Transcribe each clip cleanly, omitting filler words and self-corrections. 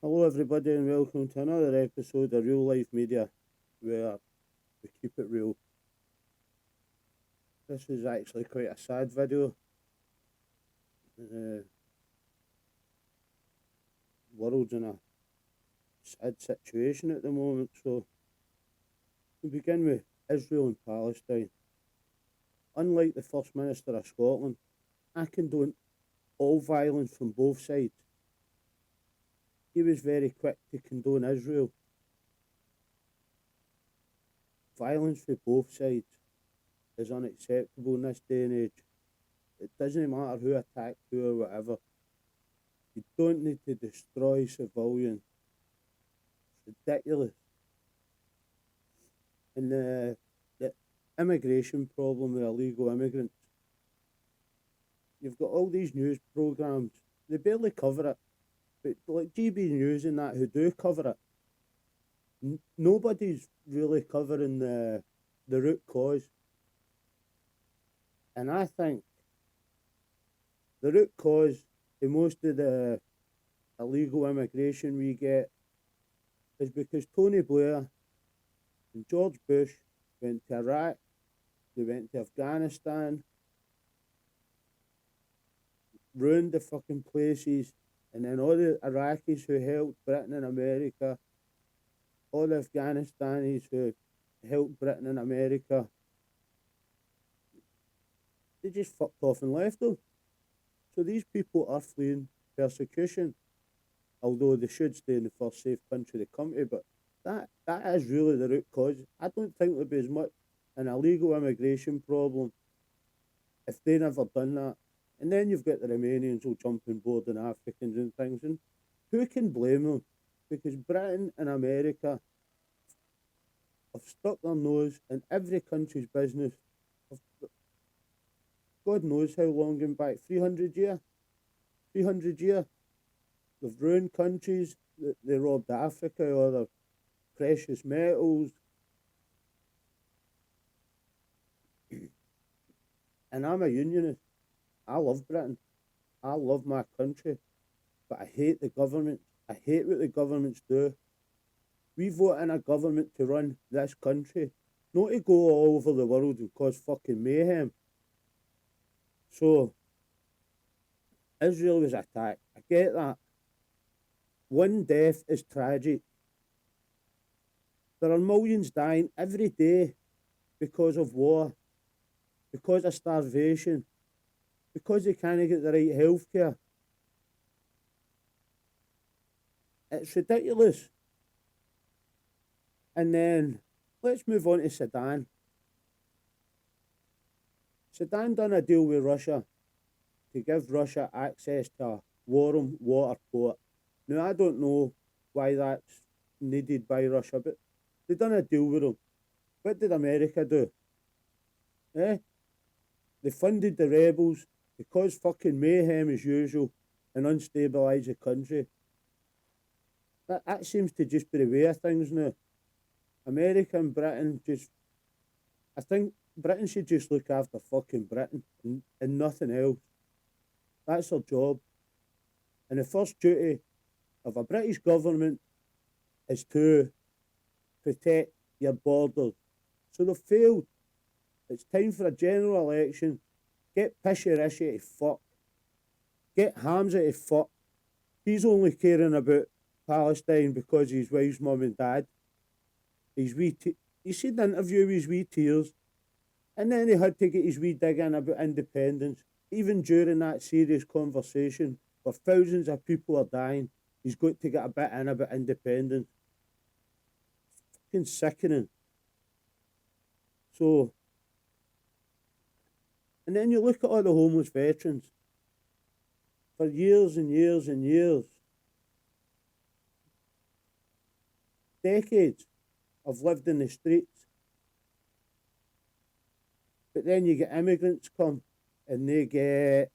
Hello, everybody, and welcome to another episode of Real Life Media, where we keep it real. This is actually quite a sad video. The world's in a sad situation at the moment, so we begin with Israel and Palestine. Unlike the First Minister of Scotland, I condone all violence from both sides. He was very quick to condone Israel. Violence for both sides is unacceptable in this day and age. It doesn't matter who attacked who or whatever. You don't need to destroy civilians. It's ridiculous. And the immigration problem with illegal immigrants. You've got all these news programs. They barely cover it. But like GB News and that who do cover it, nobody's really covering the root cause. And I think the root cause to most of the illegal immigration we get is because Tony Blair and George Bush went to Iraq, they went to Afghanistan, ruined the fucking places, and then all the Iraqis who helped Britain and America, all the Afghanistanis who helped Britain and America, they just fucked off and left them. So these people are fleeing persecution, although they should stay in the first safe country they come to. But that is really the root cause. I don't think there'd be as much an illegal immigration problem if they never done that. And then you've got the Romanians who'll jump on board and Africans and things, and who can blame them? Because Britain and America have stuck their nose in every country's business. God knows how long in back, 300 years? 300 years. They've ruined countries, they robbed Africa of their precious metals. And I'm a unionist. I love Britain. I love my country. But I hate the government. I hate what the governments do. We vote in a government to run this country, not to go all over the world and cause fucking mayhem. So, Israel was attacked. I get that. One death is tragic. There are millions dying every day because of war, because of starvation, because they can't get the right health care. It's ridiculous. And then, let's move on to Sudan. Sudan done a deal with Russia to give Russia access to a warm water port. Now, I don't know why that's needed by Russia, but they done a deal with them. What did America do? Eh? They funded the rebels to cause fucking mayhem as usual and unstabilise the country. That seems to just be the way of things now. America and Britain just... I think Britain should just look after fucking Britain and nothing else. That's their job. And the first duty of a British government is to protect your borders. So they've failed. It's time for a general election. Get Pishy-Rishy to fuck. Get Hamza to fuck. He's only caring about Palestine because his wife's mum and dad. You seen the interview with his wee tears. And then he had to get his wee dig in about independence. Even during that serious conversation where thousands of people are dying, he's got to get a bit in about independence. Fucking sickening. So, and then you look at all the homeless veterans. For years and years and years, decades, have lived in the streets. But then you get immigrants come and they get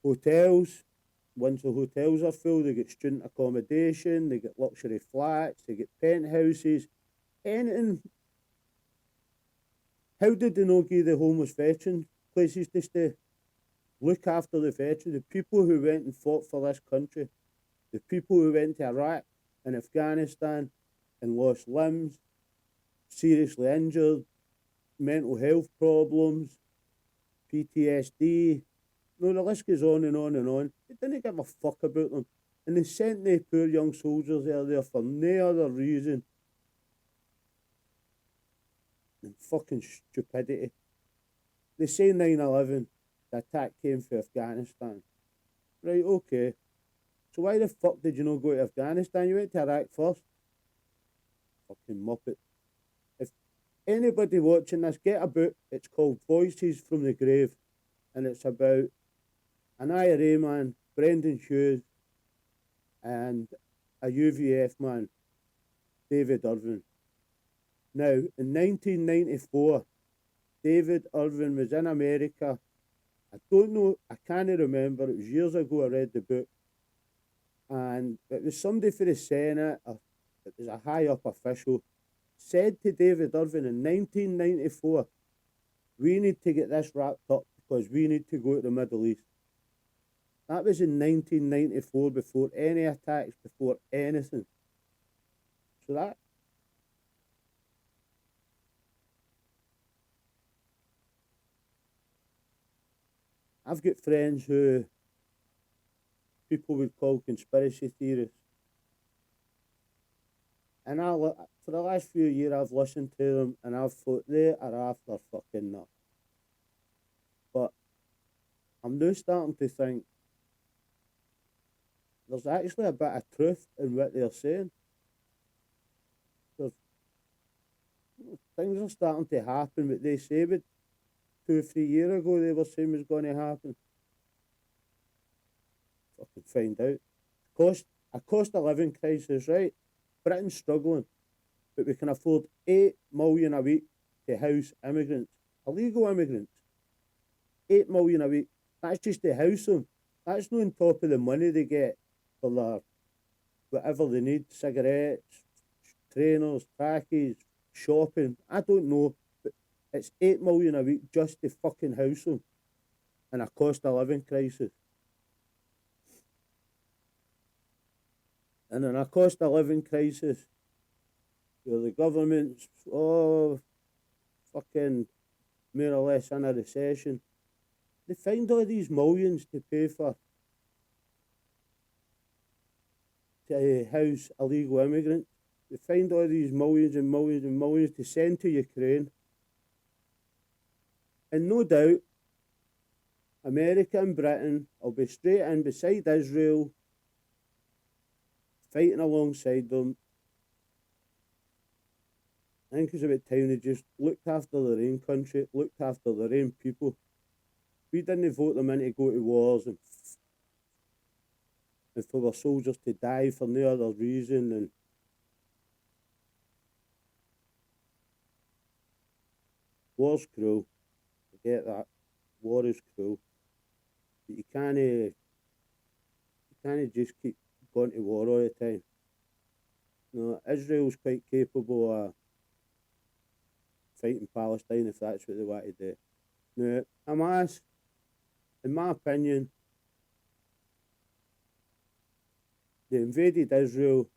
hotels. Once the hotels are full, they get student accommodation, they get luxury flats, they get penthouses, anything. How did they not give the homeless veterans places to stay? Look after the veterans, the people who went and fought for this country. The people who went to Iraq and Afghanistan and lost limbs, seriously injured, mental health problems, PTSD. No, the list goes on and on and on. They didn't give a fuck about them. And they sent the poor young soldiers there for no other reason than fucking stupidity. They say 9/11, the attack came from Afghanistan. Right, okay. So why the fuck did you not go to Afghanistan? You went to Iraq first. Fucking muppet. If anybody watching this, get a book. It's called Voices from the Grave. And it's about an IRA man, Brendan Hughes, and a UVF man, David Irving. Now, in 1994, David Irving was in America. I don't know, I can't remember. It was years ago I read the book. And it was somebody for the Senate, or it was a high up official, said to David Irving in 1994, we need to get this wrapped up because we need to go to the Middle East. That was in 1994, before any attacks, before anything. So that. I've got friends who people would call conspiracy theorists. And for the last few years, I've listened to them and I've thought they are after fucking nuts. But I'm now starting to think there's actually a bit of truth in what they're saying. There's, things are starting to happen, what they say, but 2 or 3 years ago they were saying was going to happen. Fucking find out. A cost of living crisis, right? Britain's struggling, but we can afford 8 million a week to house immigrants, illegal immigrants. 8 million a week. That's just to house them. That's not on top of the money they get for their whatever they need, cigarettes, trainers, trackies, shopping. I don't know, but it's 8 million a week just to fucking house them in a cost of living crisis. And in a cost of living crisis, the government's fucking more or less in a recession. They find all these millions to pay for to house illegal immigrants. They find all these millions and millions and millions to send to Ukraine. And no doubt, America and Britain will be straight in beside Israel, fighting alongside them. I think it's about time they just looked after their own country, looked after their own people. We didn't vote them in to go to wars and for our soldiers to die for no other reason. And war's cruel. I get that. War is cruel. But you can't just keep going to war all the time. No, Israel's quite capable of fighting Palestine if that's what they want to do. Now, Hamas, in my opinion, they invaded Israel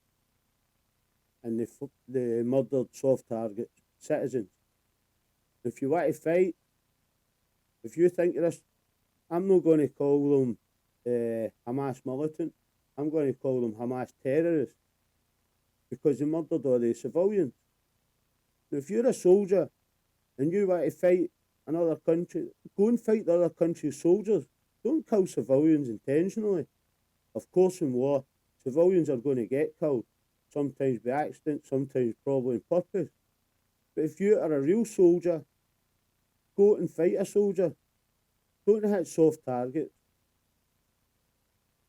and they murdered soft targets, citizens. If you want to fight, if you think of this, I'm not going to call them Hamas militant. I'm going to call them Hamas terrorists because they murdered all the civilians. Now, if you're a soldier and you want to fight another country, go and fight the other country's soldiers. Don't kill civilians intentionally. Of course, in war, civilians are going to get killed, sometimes by accident, sometimes probably on purpose. But if you are a real soldier, go out and fight a soldier. Don't hit soft targets.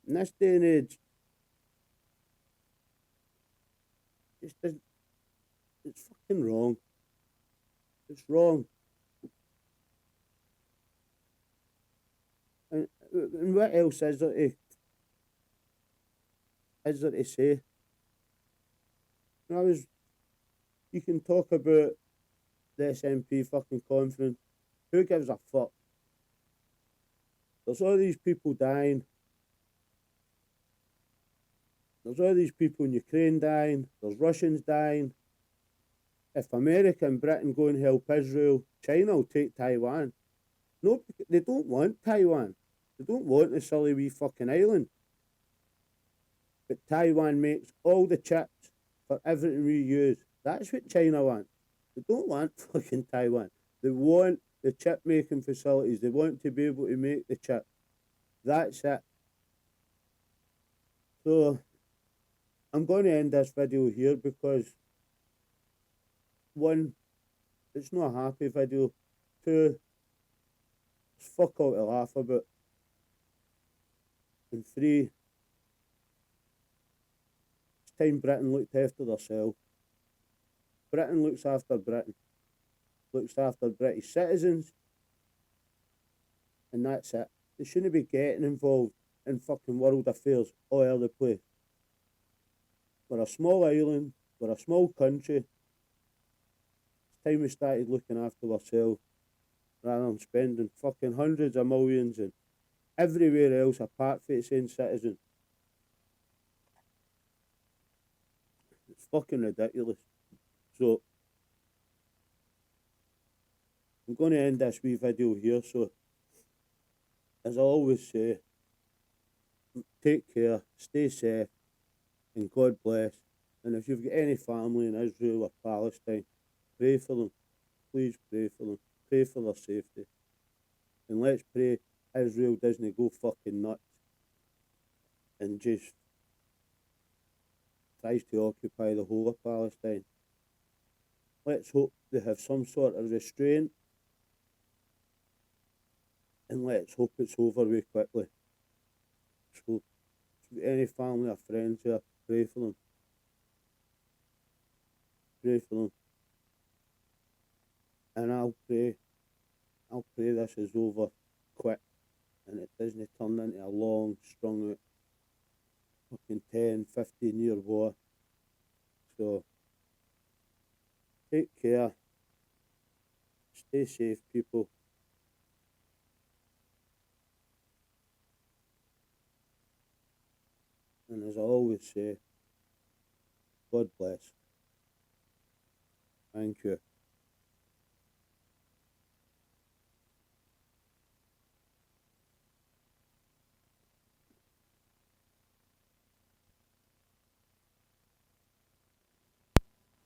In this day and age, it's fucking wrong. It's wrong. And what else is there to say? You can talk about the SNP fucking conference. Who gives a fuck? There's all these people dying. There's all these people in Ukraine dying, there's Russians dying. If America and Britain go and help Israel, China will take Taiwan. No, they don't want Taiwan. They don't want the silly wee fucking island. But Taiwan makes all the chips for everything we use. That's what China wants. They don't want fucking Taiwan. They want the chip making facilities. They want to be able to make the chip. That's it. So I'm going to end this video here because one, it's not a happy video. Two, it's fuck all to laugh about. And three, it's time Britain looked after themselves. Britain looks after Britain, looks after British citizens, and that's it. They shouldn't be getting involved in fucking world affairs all over the place. We're a small island, we're a small country. It's time we started looking after ourselves rather than spending fucking hundreds of millions and everywhere else apart from its own citizens. It's fucking ridiculous. So I'm going to end this wee video here. So as I always say, take care, stay safe, and God bless. And if you've got any family in Israel or Palestine, pray for them. Please pray for them. Pray for their safety. And let's pray Israel doesn't go fucking nuts and just tries to occupy the whole of Palestine. Let's hope they have some sort of restraint, and let's hope it's over very quickly. So, any family or friends here, pray for them. Pray for them. And I'll pray this is over quick and it doesn't turn into a long, strung out fucking 10, 15-year war. So, take care. Stay safe, people. And as I always say, God bless. Thank you.